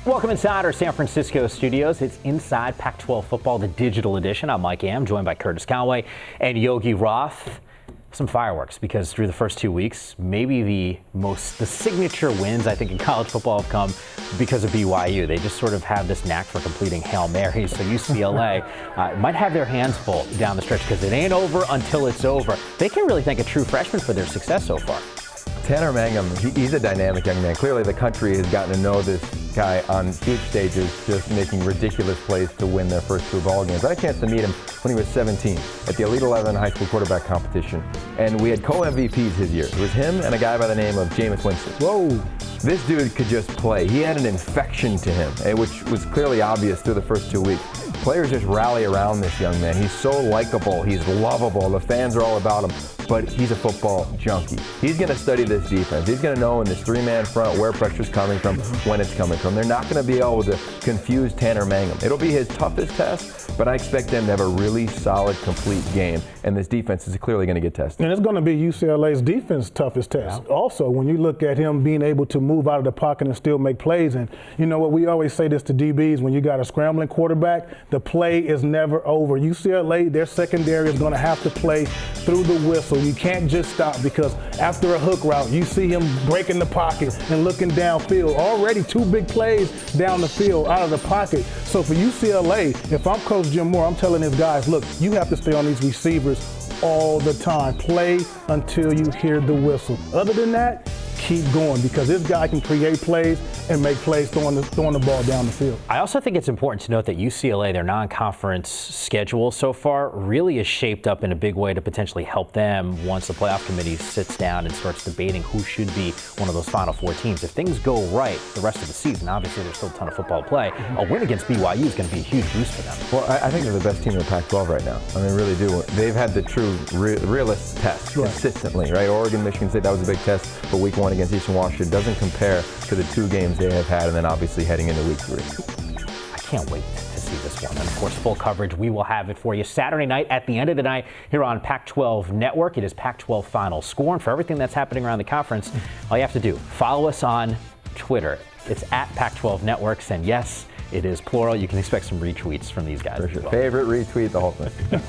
Welcome inside our San Francisco studios. It's Inside Pac-12 Football, the digital edition. I'm Mike Yam, joined by Conway and Yogi Roth. Some fireworks, because through the first 2 weeks, maybe the signature wins I think in college football have come because of BYU. They just sort of have this knack for completing Hail Marys. So UCLA might have their hands full down the stretch because it ain't over until it's over. They can really thank a true freshman for their success so far. Tanner Mangum, he's a dynamic young man. Clearly the country has gotten to know this guy on huge stages, just making ridiculous plays to win their first 2 ball games. I had a chance to meet him when he was 17 at the Elite 11 high school quarterback competition, and we had co-MVPs his year. It was him and a guy by the name of Jameis Winston. Whoa! This dude could just play. He had an infection to him, which was clearly obvious through the first 2 weeks. Players just rally around this young man. He's so likable. He's lovable. The fans are all about him, but he's a football junkie. He's going to study this defense. He's going to know in this 3-man front where pressure's coming from, when it's coming from. They're not going to be able to confuse Tanner Mangum. It'll be his toughest test, but I expect them to have a really solid, complete game, and this defense is clearly going to get tested. And it's going to be UCLA's defense toughest test. Yeah. Also, when you look at him being able to move out of the pocket and still make plays, and you know what, we always say this to DBs, when you got a scrambling quarterback, the play is never over. UCLA, their secondary is going to have to play through the whistle. You can't just stop, because after a hook route, you see him breaking the pocket and looking downfield. Already 2 big plays down the field out of the pocket. So for UCLA, if I'm Coach Jim Moore, I'm telling his guys, look, you have to stay on these receivers all the time. Play until you hear the whistle. Other than that, keep going, because this guy can create plays and make plays throwing the ball down the field. I also think it's important to note that UCLA, their non-conference schedule so far, really is shaped up in a big way to potentially help them once the playoff committee sits down and starts debating who should be one of those Final Four teams. If things go right the rest of the season, obviously there's still a ton of football to play. A win against BYU is going to be a huge boost for them. Well, I think they're the best team in the Pac-12 right now. I mean, really do. They've had the true realist test consistently, right? Oregon, Michigan State, that was a big test, but week 1 against Eastern Washington doesn't compare to the 2 games they have had, and then obviously heading into week 3. I can't wait to see this one. And of course, full coverage, we will have it for you Saturday night at the end of the night here on Pac-12 Network. It is Pac-12 Final Score. And for everything that's happening around the conference, all you have to do, follow us on Twitter. It's at Pac-12 Networks, and yes, it is plural. You can expect some retweets from these guys. For sure. Favorite retweet, the whole thing.